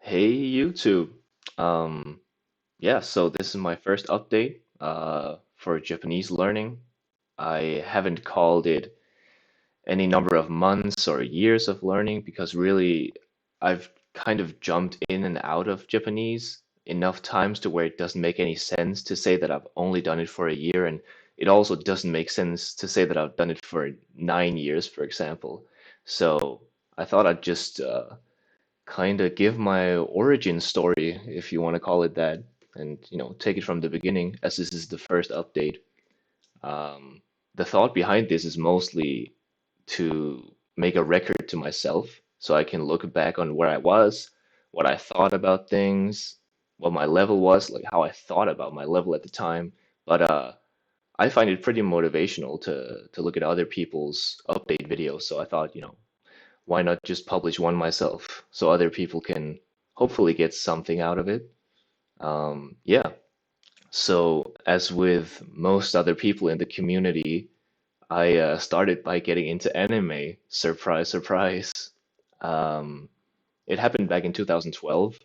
Hey YouTube. Um, yeah, so this is my first update for Japanese learning. I haven't called it any number of months or years of learning because really I've kind of jumped in and out of Japanese enough times to where it doesn't make any sense to say that I've only done it for a year, and it also doesn't make sense to say that I've done it for 9 years, for example. So I thought I'd just kind of give my origin story, if you want to call it that, and take it from the beginning, as this is the first update. Um, the thought behind this is mostly to make a record to myself, so I can look back on where I was, what I thought about things, what my level was, like how I thought about my level at the time. But I find it pretty motivational to look at other people's update videos. So I thought, why not just publish one myself so other people can hopefully get something out of it? Yeah. So, as with most other people in the community, I started by getting into anime. Surprise, surprise. Um, it happened back in 2012.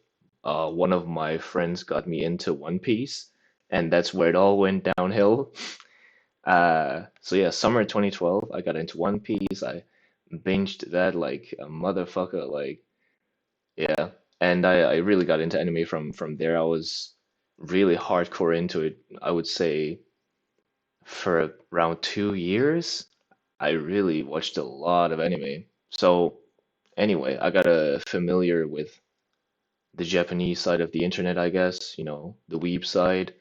One of my friends got me into One Piece, and that's where it all went downhill. So yeah, summer 2012, I got into One Piece. I binged that like a motherfucker. Like, yeah, and I really got into anime from there. I was really hardcore into it. I would say for around 2 years, I really watched a lot of anime. So anyway, I got familiar with the Japanese side of the internet, I guess, the weeb side.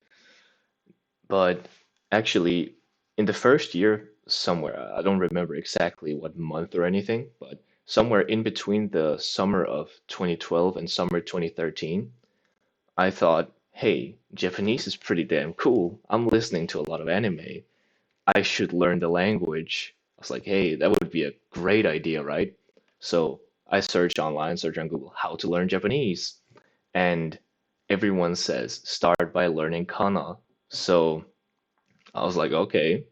But actually, in the first year, somewhere, I don't remember exactly what month or anything, but somewhere in between the summer of 2012 and summer 2013, I thought, hey, Japanese is pretty damn cool. I'm listening to a lot of anime. I should learn the language. I was like, hey, that would be a great idea, right? So I searched online, searched on Google, how to learn Japanese. And everyone says start by learning kana. So I was like, okay,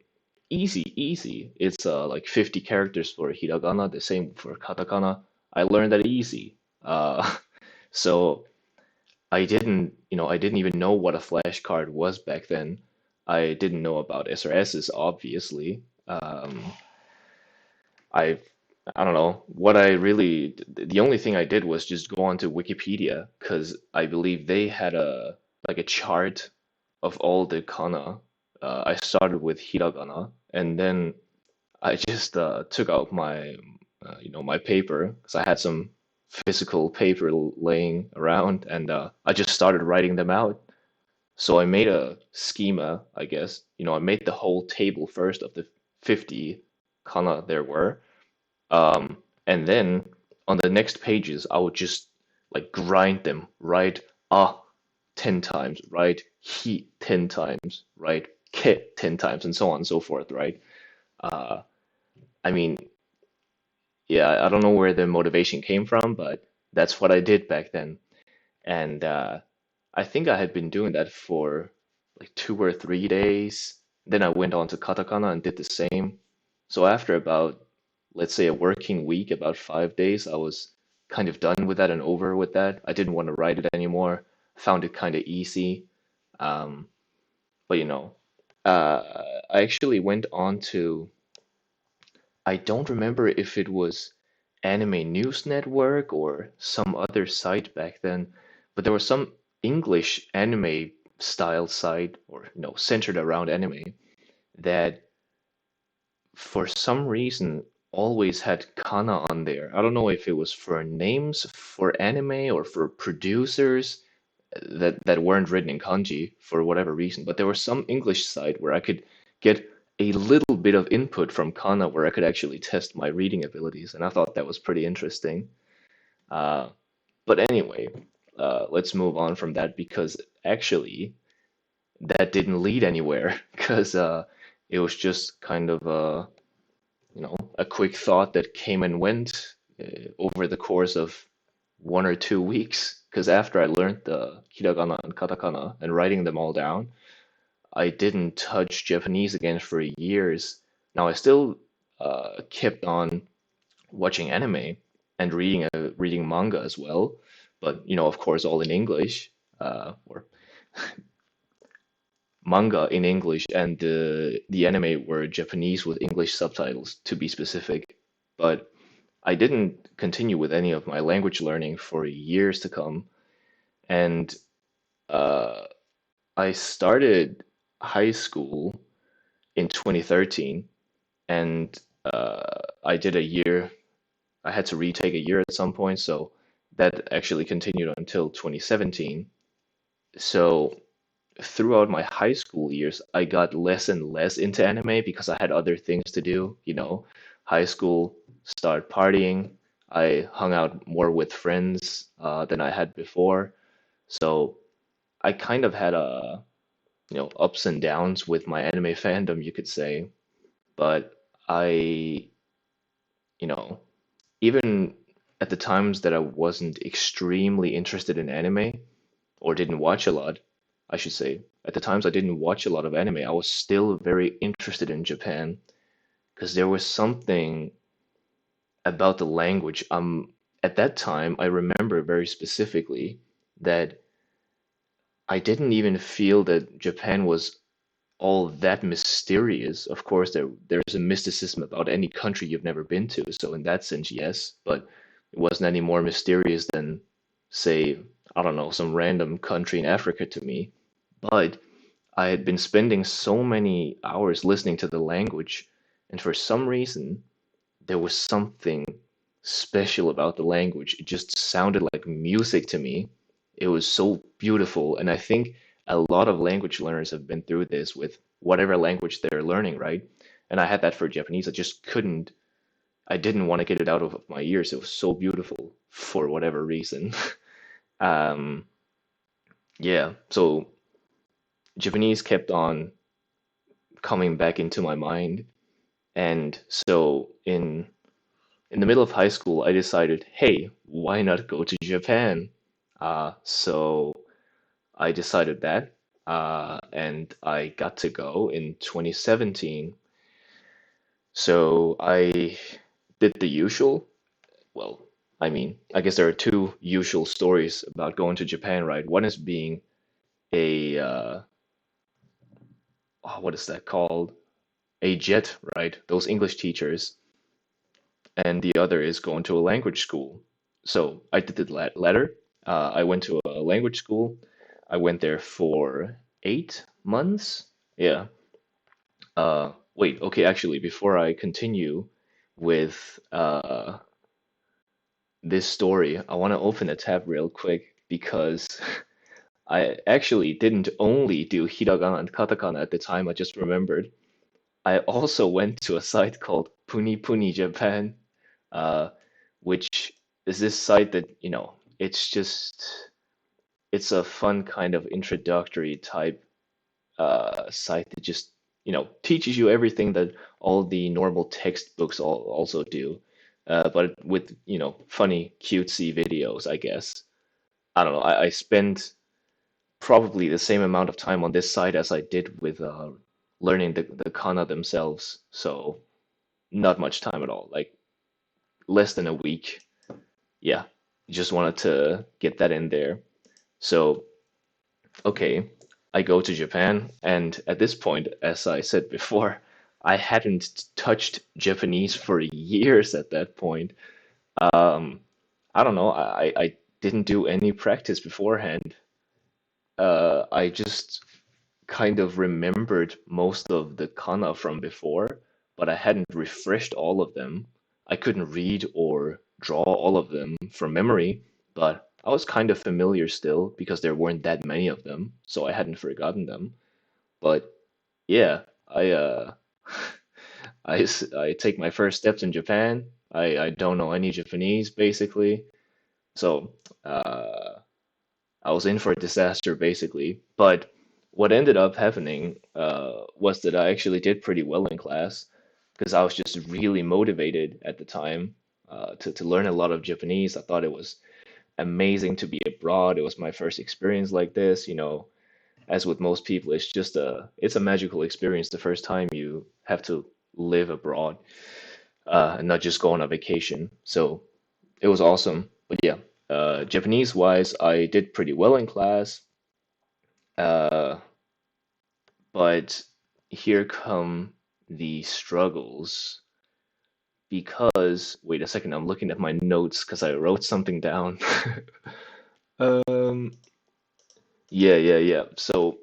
easy, easy. It's like 50 characters for hiragana, the same for katakana. I learned that easy. So I didn't even know what a flashcard was back then. I didn't know about SRSs, obviously. I I don't know what I really. The only thing I did was just go onto Wikipedia because I believe they had a like a chart of all the kana. I started with hiragana, and then I just took out my my paper because I had some physical paper laying around, and I just started writing them out. So I made a schema, I guess. I made the whole table first of the 50 kana there were. And then on the next pages, I would just like grind them, write ah 10 times, write he 10 times, write ke 10 times, and so on and so forth, right? Uh, I mean, yeah, I don't know where the motivation came from, but that's what I did back then. And I think I had been doing that for like 2 or 3 days. Then I went on to katakana and did the same. So after about, let's say, a working week, about 5 days, I was kind of done with that and over with that. I didn't want to write it anymore. Found it kind of easy. Um, but I actually went on to, I don't remember if it was Anime News Network or some other site back then, but there was some English anime style site or centered around anime that for some reason always had kana on there. I don't know if it was for names for anime or for producers that weren't written in kanji for whatever reason, but there was some English site where I could get a little bit of input from kana where I could actually test my reading abilities, and I thought that was pretty interesting. Uh, but anyway, let's move on from that because actually that didn't lead anywhere because it was just kind of a quick thought that came and went over the course of 1 or 2 weeks. Because after I learned the hiragana and katakana and writing them all down, I didn't touch Japanese again for years. Now I still kept on watching anime and reading manga as well, but of course, all in English, or manga in English, and the anime were Japanese with English subtitles, to be specific. But I didn't continue with any of my language learning for years to come, and uh, I started high school in 2013, and I did a year. I had to retake a year at some point, so that actually continued until 2017. So throughout my high school years, I got less and less into anime because I had other things to do. High school, start partying. I hung out more with friends than I had before. So I kind of had ups and downs with my anime fandom, you could say. But I, you know, even at the times that I wasn't extremely interested in anime or didn't watch a lot, I should say, at the times I didn't watch a lot of anime, I was still very interested in Japan because there was something about the language. At that time, I remember very specifically that I didn't even feel that Japan was all that mysterious. Of course, there's a mysticism about any country you've never been to, so in that sense, yes, but it wasn't any more mysterious than, say, I don't know, some random country in Africa to me. But I had been spending so many hours listening to the language, and for some reason, there was something special about the language. It just sounded like music to me. It was so beautiful. And I think a lot of language learners have been through this with whatever language they're learning, right? And I had that for Japanese. I didn't want to get it out of my ears. It was so beautiful for whatever reason. Um, yeah, so Japanese kept on coming back into my mind. And so in the middle of high school, I decided, hey, why not go to Japan? So I decided that, and I got to go in 2017. So I did the usual. Well, I mean, I guess there are two usual stories about going to Japan, right? One is being a, what is that called? A jet, right? Those English teachers. And the other is going to a language school. So I did the latter. I went to a language school. I went there for 8 months. Yeah. Wait, okay, actually, before I continue with this story, I want to open a tab real quick because I actually didn't only do hiragana and katakana at the time, I just remembered. I also went to a site called Puni Puni Japan, uh, which is this site that, it's a fun kind of introductory type site that just, teaches you everything that all the normal textbooks also do, but with, funny, cutesy videos, I guess. I don't know. I spent probably the same amount of time on this site as I did with learning the kana themselves. So not much time at all, like less than a week. Yeah, just wanted to get that in there. So, okay, I go to Japan, and at this point, as I said before, I hadn't touched Japanese for years at that point. Um, I don't know, I didn't do any practice beforehand. I just kind of remembered most of the kana from before, but I hadn't refreshed all of them. I couldn't read or draw all of them from memory, but I was kind of familiar still because there weren't that many of them, so I hadn't forgotten them. But yeah, I take my first steps in Japan. I don't know any Japanese basically, so I was in for a disaster basically. But what ended up happening was that I actually did pretty well in class because I was just really motivated at the time to learn a lot of Japanese. I thought it was amazing to be abroad. It was my first experience like this. As with most people, it's a magical experience the first time you have to live abroad and not just go on a vacation. So it was awesome. But yeah. Japanese wise, I did pretty well in class. Uh, but here come the struggles because, wait a second, I'm looking at my notes because I wrote something down. Um, yeah. So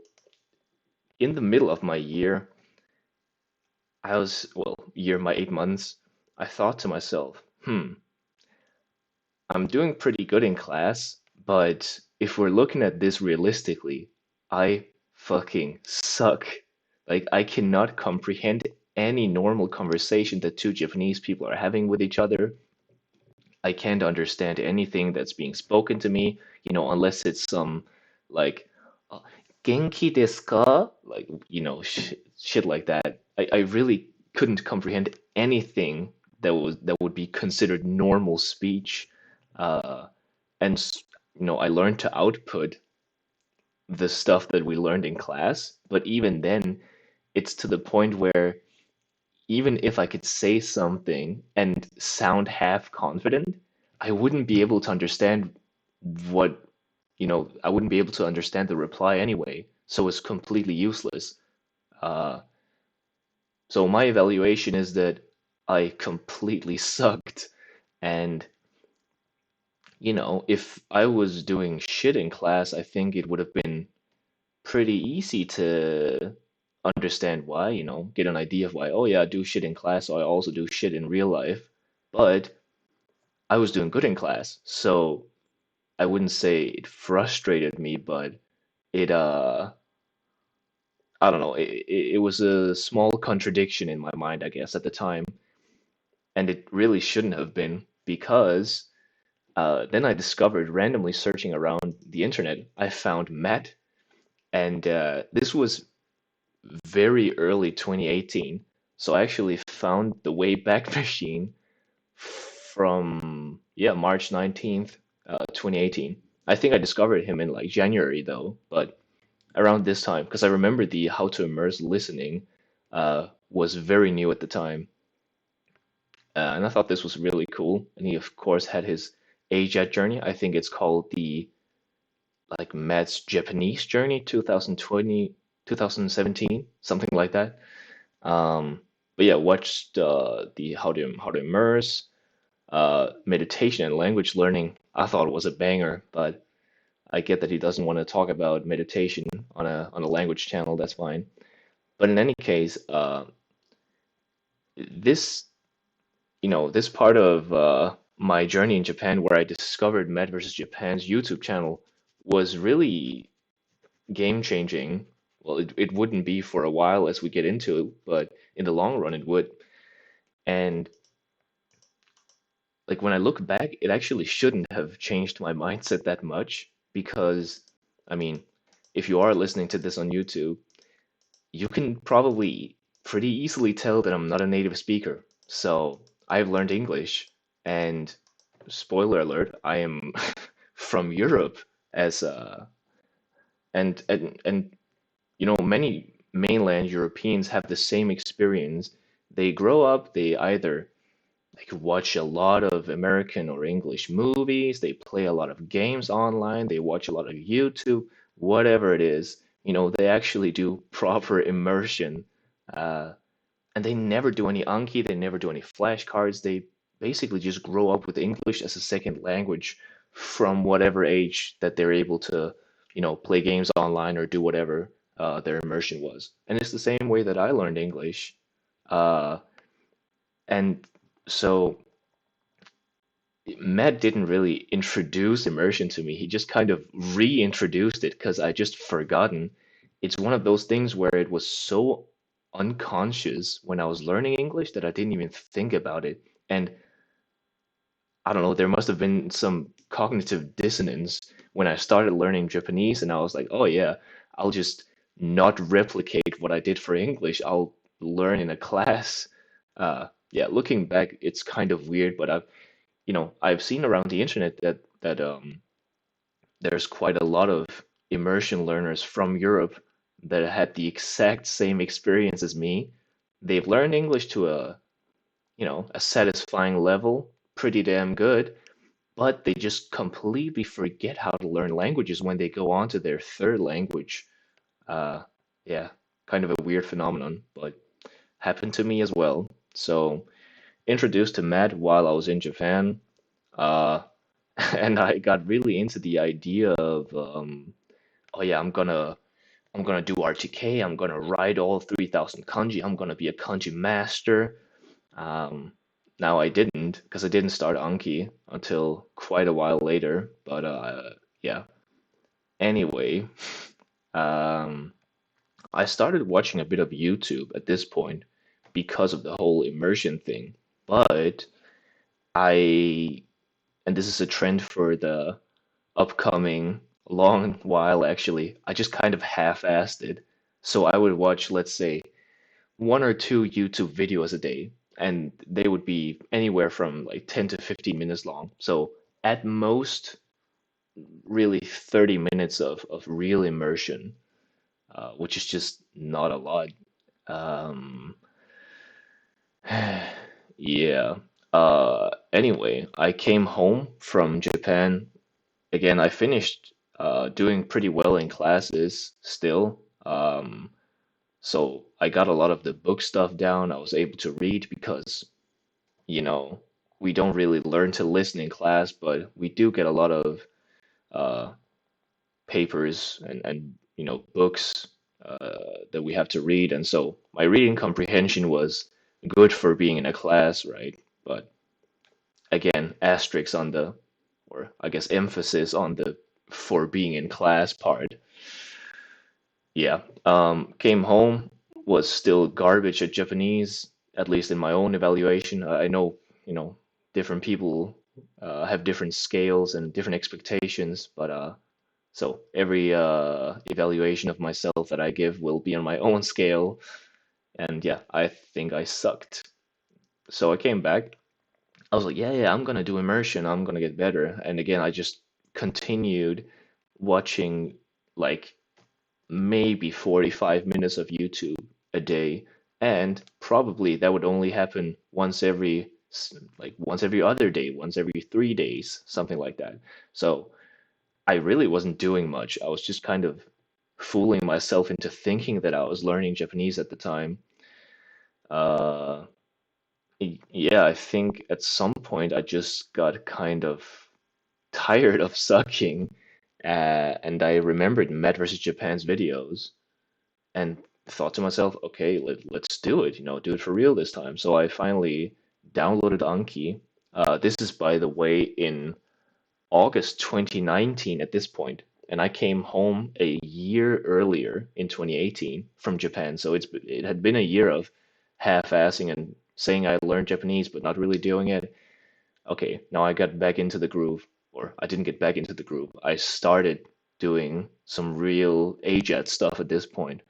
in the middle of my year, my 8 months, I thought to myself, I'm doing pretty good in class, but if we're looking at this realistically, I fucking suck. Like, I cannot comprehend any normal conversation that two Japanese people are having with each other. I can't understand anything that's being spoken to me, unless it's some like uh, Genki desu ka? Like, shit like that. I really couldn't comprehend anything that would be considered normal speech. Uh, and I learned to output the stuff that we learned in class, but even then, it's to the point where even if I could say something and sound half confident, I wouldn't be able to understand what, I wouldn't be able to understand the reply anyway. So it's completely useless. Uh, so my evaluation is that I completely sucked. And, if I was doing shit in class, I think it would have been pretty easy to understand why, get an idea of why, oh yeah, I do shit in class, so I also do shit in real life. But I was doing good in class, so I wouldn't say it frustrated me, but it I don't know, it was a small contradiction in my mind, I guess, at the time, and it really shouldn't have been because then I discovered randomly searching around the internet, I found Matt, and this was very early 2018. So I actually found the Wayback Machine from, yeah, March 19th, 2018. I think I discovered him in like January though, but around this time, because I remember the How to Immerse Listening was very new at the time. And I thought this was really cool. And he, of course, had his AJATT journey. I think it's called the like Matt's Japanese Journey 2020, 2017, something like that. But yeah, watched the how to immerse, meditation and language learning. I thought it was a banger, but I get that he doesn't want to talk about meditation on a language channel. That's fine. But in any case, this this part of my journey in Japan where I discovered Med versus Japan's YouTube channel was really game changing. Well, it wouldn't be for a while as we get into it, but in the long run, it would. And like when I look back, it actually shouldn't have changed my mindset that much because, I mean, if you are listening to this on YouTube, you can probably pretty easily tell that I'm not a native speaker. So I've learned English, and spoiler alert, I am from Europe as and many mainland Europeans have the same experience. They grow up, they either like watch a lot of American or English movies, they play a lot of games online, they watch a lot of YouTube, whatever it is, they actually do proper immersion. Uh, and they never do any Anki, they never do any flashcards. They basically just grow up with English as a second language from whatever age that they're able to, play games online or do whatever their immersion was. And it's the same way that I learned English. Uh, and so Matt didn't really introduce immersion to me. He just kind of reintroduced it because I just forgotten. It's one of those things where it was so unconscious when I was learning English that I didn't even think about it. And I don't know, there must have been some cognitive dissonance when I started learning Japanese, and I was like, oh yeah, I'll just not replicate what I did for English. I'll learn in a class. Yeah, looking back, it's kind of weird, but I've seen around the internet that there's quite a lot of immersion learners from Europe that had the exact same experience as me. They've learned English to a satisfying level, pretty damn good, but they just completely forget how to learn languages when they go on to their third language. Uh, yeah, kind of a weird phenomenon, but happened to me as well. So introduced to math while I was in Japan, uh, and I got really into the idea of, oh yeah, I'm gonna do RTK. I'm gonna write all 3,000 kanji. I'm gonna be a kanji master. Um, Now I didn't because I didn't start Anki until quite a while later. But yeah. Anyway, um, I started watching a bit of YouTube at this point because of the whole immersion thing. But I, and this is a trend for the upcoming long while actually, I just kind of half-assed it. So I would watch, let's say, one or two YouTube videos a day, and they would be anywhere from like 10 to 15 minutes long. So at most, really 30 minutes of real immersion, which is just not a lot. Um, yeah. Anyway, I came home from Japan. Again, I finished doing pretty well in classes still. So I got a lot of the book stuff down. I was able to read because, you know, we don't really learn to listen in class, but we do get a lot of uh, papers and books that we have to read. And so my reading comprehension was good for being in a class, right? But again, asterisks on the, or I guess emphasis on the for being in class part. Yeah. Came home, was still garbage at Japanese, at least in my own evaluation. I know, different people have different scales and different expectations, but so every evaluation of myself that I give will be on my own scale. And yeah, I think I sucked. So I came back. I was like, yeah, yeah, I'm gonna do immersion. I'm gonna get better. And again, I just continued watching like maybe 45 minutes of YouTube a day, and probably that would only happen once every other day, once every 3 days, something like that. So I really wasn't doing much. I was just kind of fooling myself into thinking that I was learning Japanese at the time. Uh, yeah, I think at some point I just got kind of tired of sucking, and I remembered Matt versus Japan's videos, and thought to myself, okay, let's do it, do it for real this time. So I finally downloaded Anki. This is, by the way, in August 2019 at this point, and I came home a year earlier in 2018 from Japan. So it had been a year of half-assing and saying I learned Japanese but not really doing it. Okay, now I got back into the groove, or I didn't get back into the groove. I started doing some real AJATT stuff at this point.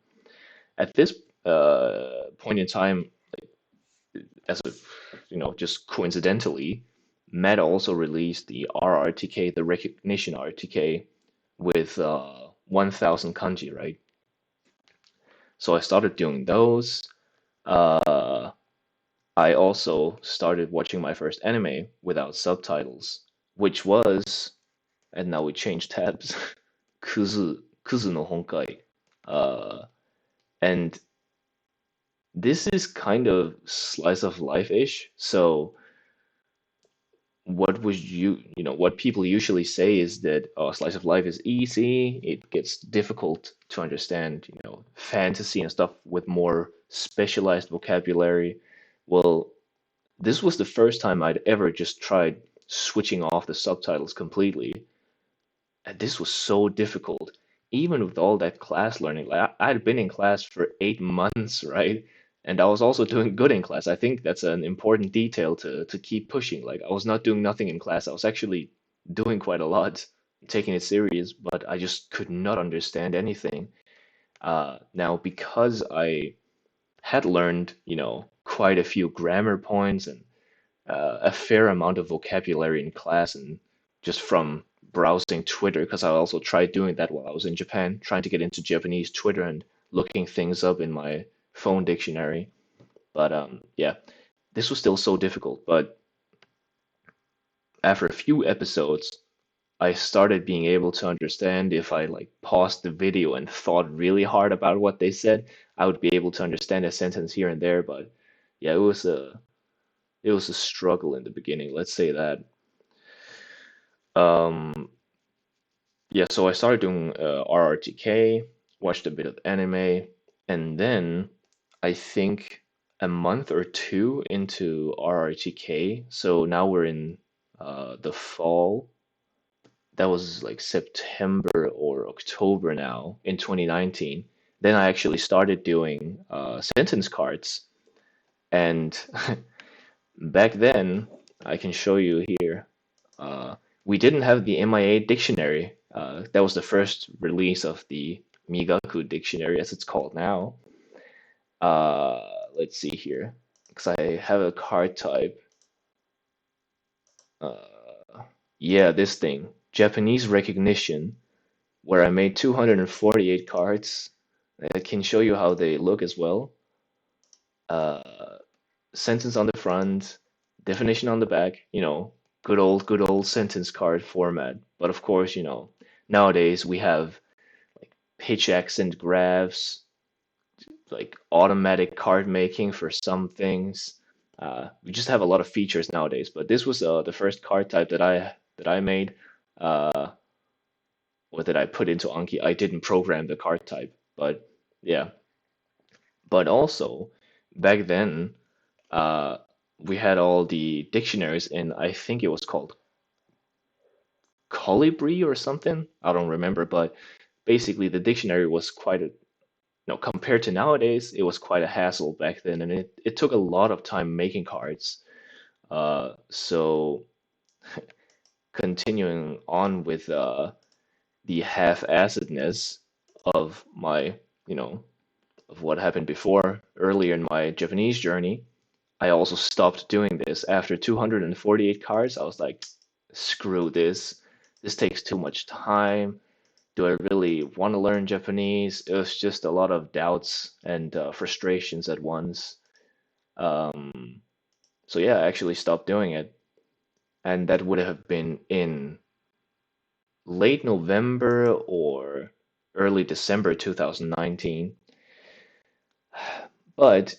At this point in time, as a, just coincidentally, Meta also released the RRTK, the recognition RTK, with 1,000 kanji, right? So I started doing those. Uh, I also started watching my first anime without subtitles, which was, and now we change tabs, Kuzu no Honkai. Uh, and this is kind of slice of life-ish. So what people usually say is that slice of life is easy. It gets difficult to understand, fantasy and stuff with more specialized vocabulary. Well, this was the first time I'd ever just tried switching off the subtitles completely. And this was so difficult, even with all that class learning. Like I'd been in class for 8 months, right? And I was also doing good in class. I think that's an important detail to keep pushing. Like I was not doing nothing in class. I was actually doing quite a lot, taking it serious, but I just could not understand anything. Now, because I had learned, quite a few grammar points and a fair amount of vocabulary in class, and just from browsing Twitter, because I also tried doing that while I was in Japan, trying to get into Japanese Twitter and looking things up in my phone dictionary. But yeah, this was still so difficult. But after a few episodes, I started being able to understand if I like paused the video and thought really hard about what they said, I would be able to understand a sentence here and there. But yeah, it was a struggle in the beginning, let's say that. Um, yeah, so I started doing RRTK, watched a bit of anime, and then I think a month or two into RRTK, so now we're in the fall. That was like September or October now in 2019. Then I actually started doing sentence cards, and back then I can show you here. Uh, we didn't have the MIA dictionary. That was the first release of the Migaku dictionary, as it's called now. Uh, let's see here, because I have a card type. Uh, yeah, this thing, Japanese recognition, where I made 248 cards. I can show you how they look as well. Uh, Sentence on the front, definition on the back, good old sentence card format. But of course, nowadays we have like pitch accent graphs, like automatic card making for some things. We just have a lot of features nowadays. But this was the first card type that I made, uh, or that I put into Anki. I didn't program the card type, but yeah. But also back then, uh, we had all the dictionaries, and I think it was called Colibri or something. I don't remember, but basically the dictionary was quite a, compared to nowadays, it was quite a hassle back then, and it took a lot of time making cards. So continuing on with the half-assedness of my, you know, of what happened before earlier in my Japanese journey, I also stopped doing this. After 248 cards, I was like, screw this. This takes too much time. Do I really want to learn Japanese? It was just a lot of doubts and frustrations at once. Um, so yeah, I actually stopped doing it. And that would have been in late November or early December 2019. But,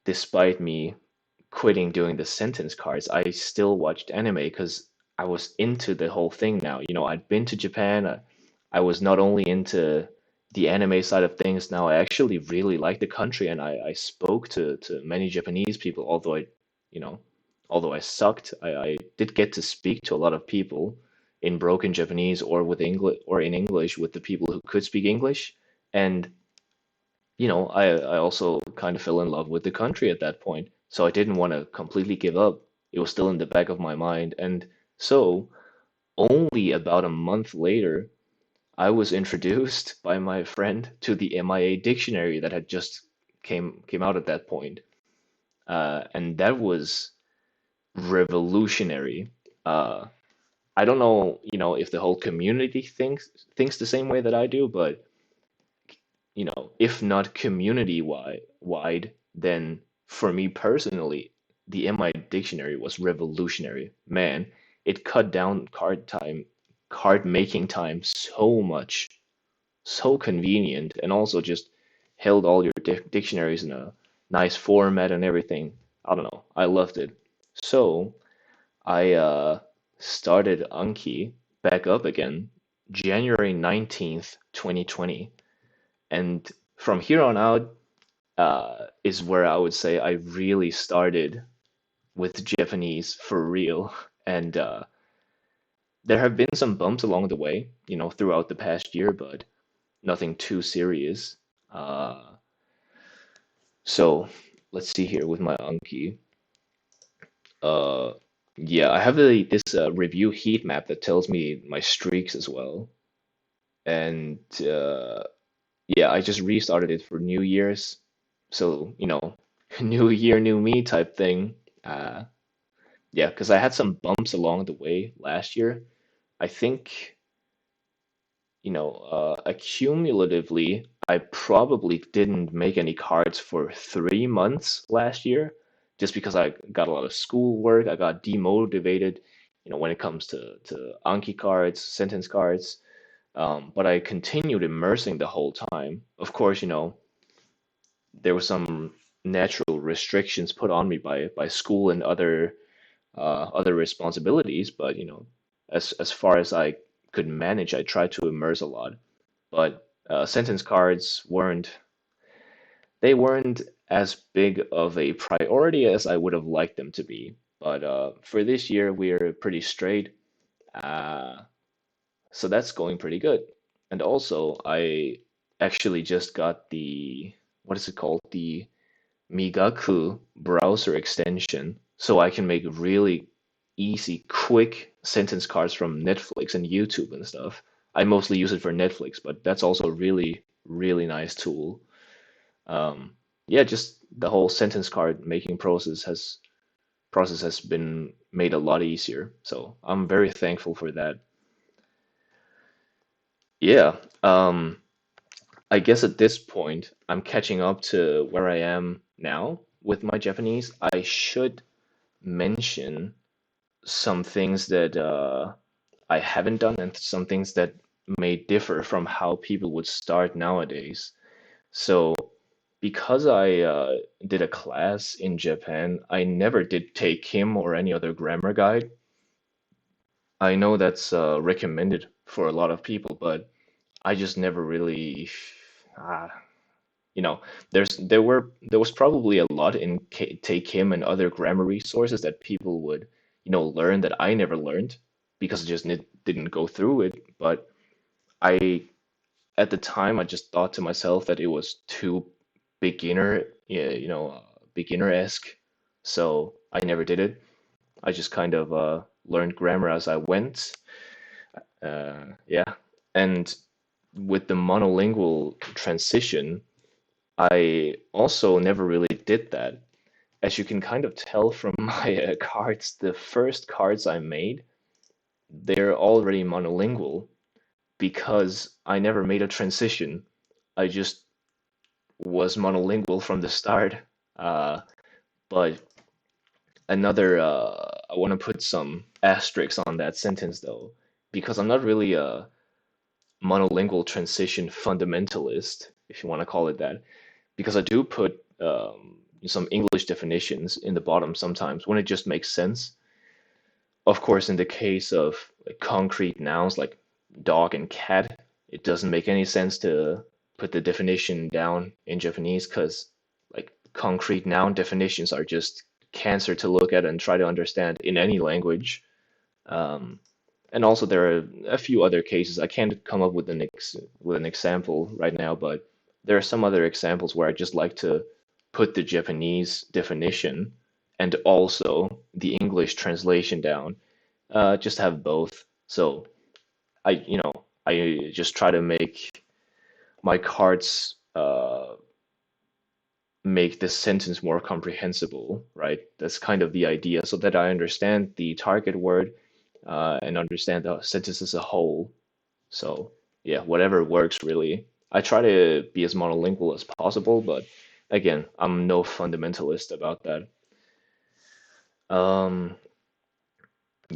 despite me quitting doing the sentence cards, I still watched anime because I was into the whole thing now. I'd been to Japan. I was not only into the anime side of things now, I actually really liked the country, and I spoke to many Japanese people, you know, although I sucked, I did get to speak to a lot of people in broken Japanese or with English or in English with the people who could speak English. And I also kind of fell in love with the country at that point. So I didn't want to completely give up. It was still in the back of my mind. And so only about a month later, I was introduced by my friend to the MIA dictionary that had just came out at that point. And that was revolutionary. Uh, I don't know, if the whole community thinks the same way that I do, but if not community wide, then for me personally, the MI dictionary was revolutionary. Man, it cut down card making time so much, so convenient, and also just held all your dictionaries in a nice format and everything. I don't know, I loved it. So I started Anki back up again January 19th, 2020. And from here on out is where I would say I really started with Japanese for real. And there have been some bumps along the way, throughout the past year, but nothing too serious. Uh, so let's see here with my Anki. Uh, yeah, I have this review heat map that tells me my streaks as well. And yeah, I just restarted it for New Year's. So, new year, new me type thing. Yeah, because I had some bumps along the way last year. I think, accumulatively, I probably didn't make any cards for 3 months last year, just because I got a lot of schoolwork. I got demotivated. when it comes to Anki cards, sentence cards. But I continued immersing the whole time. Of course, there were some natural restrictions put on me by school and other responsibilities, but as far as I could manage, I tried to immerse a lot. But sentence cards weren't as big of a priority as I would have liked them to be. But for this year, we're pretty straight. Uh, so that's going pretty good. And also, I actually just got what is it called? The Migaku browser extension, so I can make really easy, quick sentence cards from Netflix and YouTube and stuff. I mostly use it for Netflix, but that's also a really, really nice tool. Um, yeah, just the whole sentence card making process has been made a lot easier. So I'm very thankful for that. Yeah. I guess at this point, I'm catching up to where I am now with my Japanese. I should mention some things that I haven't done and some things that may differ from how people would start nowadays. So, because I did a class in Japan, I never did take him or any other grammar guide. I know that's recommended for a lot of people, but I just never really, uh, you know, there was probably a lot in Take Him and other grammar resources that people would, learn that I never learned because I just didn't go through it. But I, at the time, I just thought to myself that it was too beginner, yeah, beginner-esque. So I never did it. I just kind of learned grammar as I went. Yeah, and with the monolingual transition, I also never really did that. As you can kind of tell from my cards, the first cards I made, they're already monolingual because I never made a transition. I just was monolingual from the start. Uh, but I want to put some asterisks on that sentence though, because I'm not really a monolingual transition fundamentalist, if you want to call it that, because I do put some English definitions in the bottom sometimes when it just makes sense. Of course, in the case of like, concrete nouns like dog and cat, it doesn't make any sense to put the definition down in Japanese because like concrete noun definitions are just cancer to look at and try to understand in any language. Um, and also there are a few other cases. I can't come up with an example right now, but there are some other examples where I just like to put the Japanese definition and also the English translation down. Just have both. So I just try to make my cards make the sentence more comprehensible, right? That's kind of the idea, so that I understand the target word and understand the sentence as a whole. So yeah, whatever works really. I try to be as monolingual as possible, but again, I'm no fundamentalist about that. Um,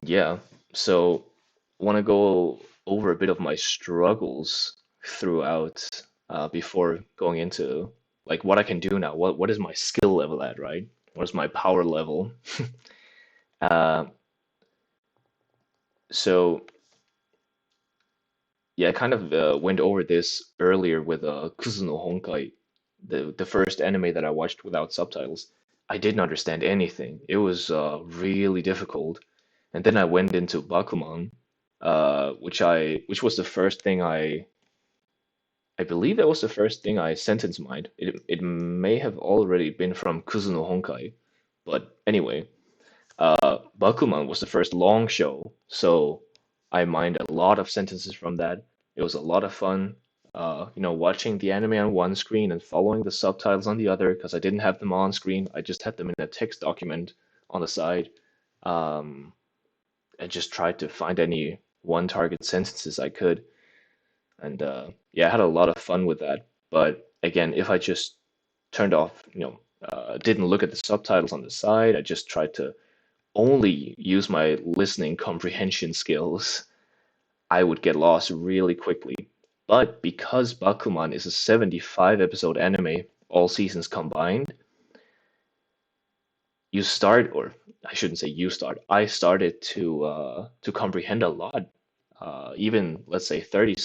yeah, so want to go over a bit of my struggles throughout before going into like what I can do now. What is my skill level at, right? What is my power level? Uh, so yeah, I kind of went over this earlier with Kuzu no Honkai, the first anime that I watched without subtitles. I didn't understand anything. It was really difficult. And then I went into Bakuman, which was the first thing I believe that was the first thing I sentence mined. It may have already been from Kuzu no Honkai, but anyway, Bakuman was the first long show, so I mined a lot of sentences from that. It was a lot of fun, watching the anime on one screen and following the subtitles on the other because I didn't have them on screen. I just had them in a text document on the side, um, and just tried to find any one target sentences I could. And yeah, I had a lot of fun with that. But again, if I just turned off, didn't look at the subtitles on the side, I just tried to only use my listening comprehension skills, I would get lost really quickly. But because Bakuman is a 75 episode anime, all seasons combined, you start, or I shouldn't say you start, I started to comprehend a lot. Even let's say 30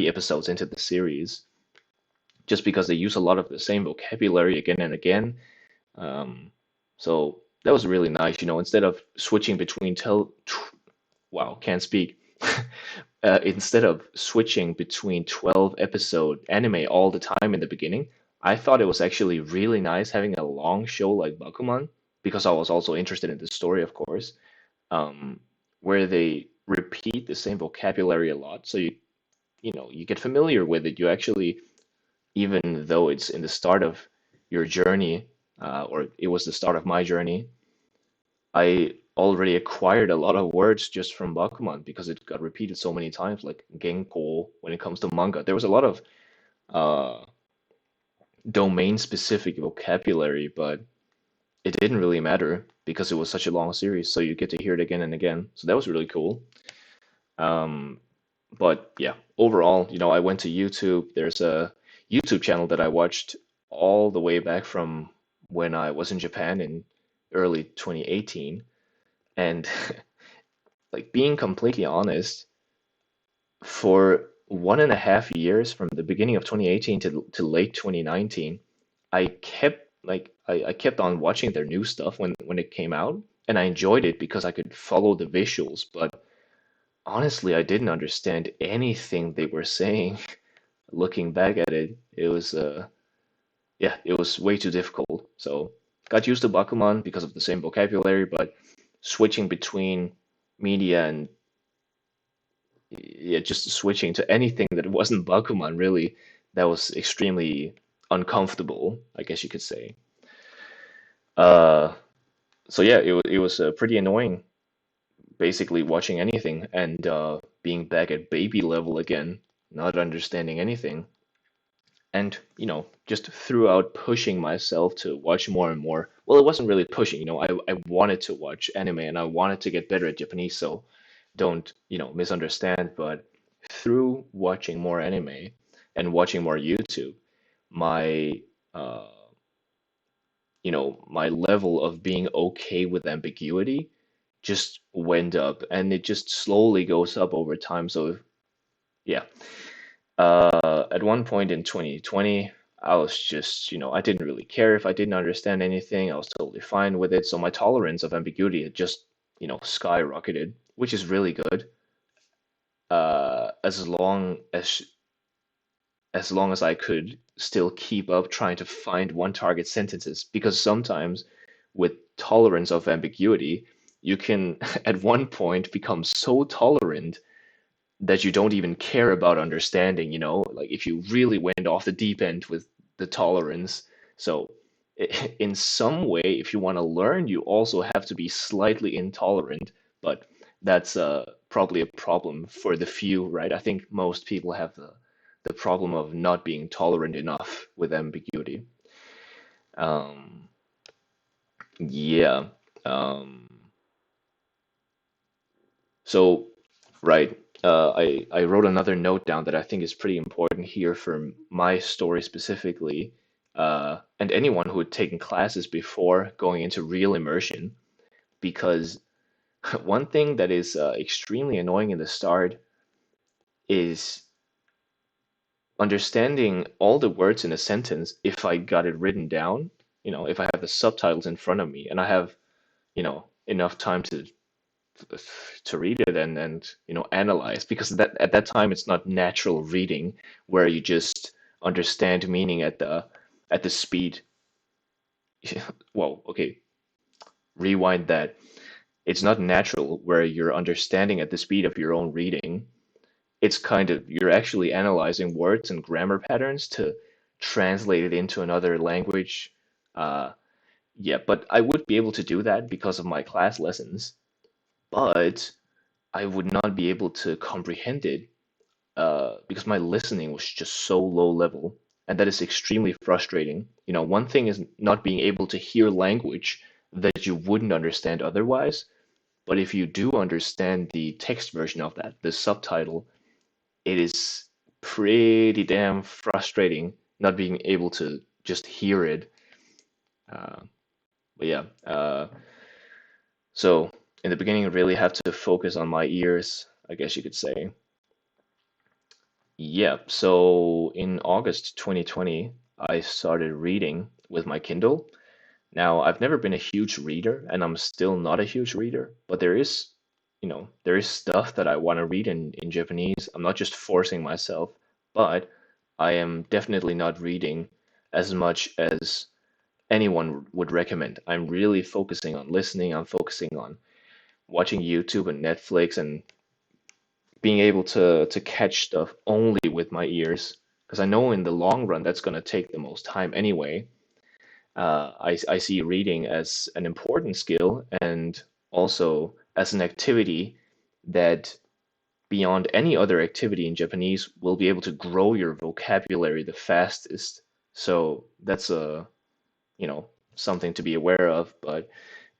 episodes into the series, just because they use a lot of the same vocabulary again and again. Um, so that was really nice, instead of switching between wow, can't speak. Instead of switching between 12 episode anime all the time in the beginning, I thought it was actually really nice having a long show like Bakuman, because I was also interested in the story, of course, um, where they repeat the same vocabulary a lot. So you get familiar with it. You actually, even though it's in the start of your journey, or it was the start of my journey, I already acquired a lot of words just from Bakuman because it got repeated so many times, like Genko when it comes to manga. There was a lot of uh, domain-specific vocabulary, but it didn't really matter because it was such a long series, so you get to hear it again and again. So that was really cool. Um, but yeah, overall, I went to YouTube. There's a YouTube channel that I watched all the way back from when I was in Japan in early 2018. And like being completely honest, for 1.5 years from the beginning of 2018 to late 2019, I kept on watching their new stuff when it came out, and I enjoyed it because I could follow the visuals, but honestly, I didn't understand anything they were saying. Looking back at it, it was yeah, it was way too difficult. So got used to Bakuman because of the same vocabulary, but switching between media and yeah, just switching to anything that wasn't Bakuman, really, that was extremely uncomfortable, I guess you could say. Uh, so yeah, it was pretty annoying, basically watching anything and being back at baby level again, not understanding anything, and just throughout pushing myself to watch more and more. Well, it wasn't really pushing, I wanted to watch anime and I wanted to get better at Japanese, so don't, misunderstand, but through watching more anime and watching more YouTube, my uh, my level of being okay with ambiguity just went up, and it just slowly goes up over time. So yeah, at one point in 2020, I was just, I didn't really care if I didn't understand anything. I was totally fine with it. So my tolerance of ambiguity had just, skyrocketed, which is really good. As long as I could still keep up trying to find one target sentences, because sometimes with tolerance of ambiguity, you can at one point become so tolerant that you don't even care about understanding, like if you really went off the deep end with the tolerance. So in some way, if you want to learn, you also have to be slightly intolerant, but that's probably a problem for the few, right? I think most people have the problem of not being tolerant enough with ambiguity. Um, yeah. Um, so, right. I wrote another note down that I think is pretty important here for my story specifically, and anyone who had taken classes before going into real immersion, because one thing that is extremely annoying in the start is understanding all the words in a sentence if I got it written down, if I have the subtitles in front of me and I have, enough time to read it and analyze, because that at that time it's not natural reading where you just understand meaning at the speed. Well, okay, rewind that. It's not natural where you're understanding at the speed of your own reading. It's kind of, you're actually analyzing words and grammar patterns to translate it into another language. Uh, yeah, but I would be able to do that because of my class lessons, but I would not be able to comprehend it because my listening was just so low level, and that is extremely frustrating. One thing is not being able to hear language, that you wouldn't understand otherwise. But if you do understand the text version of that, the subtitle, it is pretty damn frustrating not being able to just hear it. Uh, but yeah, so in the beginning, I really have to focus on my ears, I guess you could say. Yeah, so in August 2020, I started reading with my Kindle. Now, I've never been a huge reader, and I'm still not a huge reader, but there is stuff that I want to read in Japanese. I'm not just forcing myself, but I am definitely not reading as much as anyone would recommend. I'm really focusing on listening, I'm focusing on watching YouTube and Netflix and being able to catch stuff only with my ears, because I know in the long run that's going to take the most time anyway. I see reading as an important skill and also as an activity that, beyond any other activity in Japanese, will be able to grow your vocabulary the fastest. So that's something to be aware of. But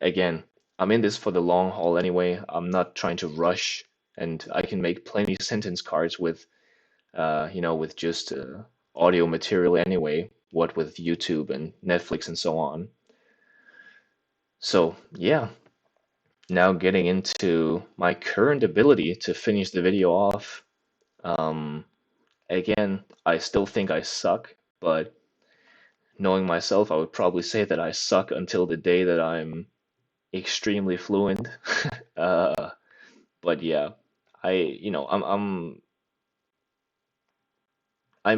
again, I'm in this for the long haul anyway. I'm not trying to rush, and I can make plenty of sentence cards with just audio material anyway, what with YouTube and Netflix and so on. So, yeah, now getting into my current ability to finish the video off. Um, Again, I still think I suck, but knowing myself, I would probably say that I suck until the day that I'm extremely fluent. Uh, but yeah, I'm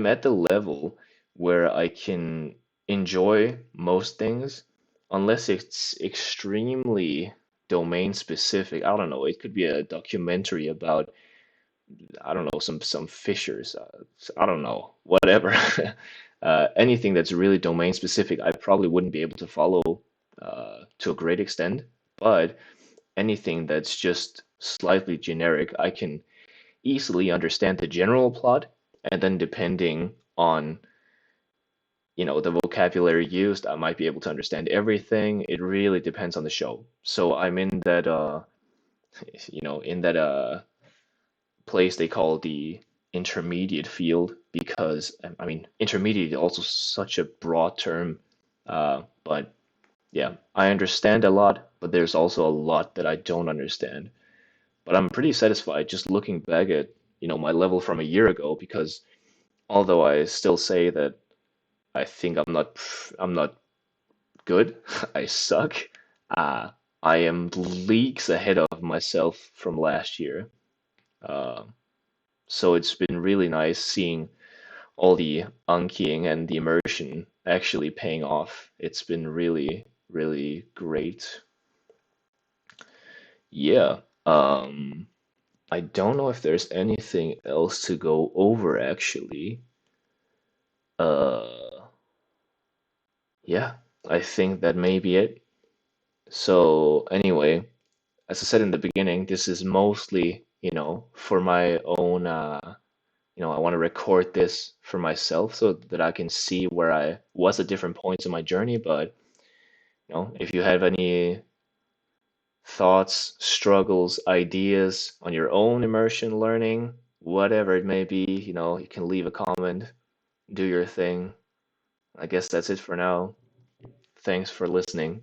at the level where I can enjoy most things unless it's extremely domain specific. I don't know, it could be a documentary about, I don't know, some fishers. I don't know, whatever. Anything that's really domain specific, I probably wouldn't be able to follow to a great extent. But anything that's just slightly generic, I can easily understand the general plot, and then depending on, the vocabulary used, I might be able to understand everything. It really depends on the show. So I'm in that place they call the intermediate field, because I mean intermediate is also such a broad term. But yeah, I understand a lot, but there's also a lot that I don't understand. But I'm pretty satisfied just looking back at, my level from a year ago, because although I still say that I think I'm not good, I suck. Uh, I am leagues ahead of myself from last year. Uh, so it's been really nice seeing all the Ankiing and the immersion actually paying off. It's been really, really great. Yeah. I don't know if there's anything else to go over actually. Uh, yeah, I think that may be it. So anyway, as I said in the beginning, this is mostly, for my own, I want to record this for myself so that I can see where I was at different points in my journey. But, if you have any thoughts, struggles, ideas on your own immersion learning, whatever it may be, you can leave a comment, do your thing. I guess that's it for now. Thanks for listening.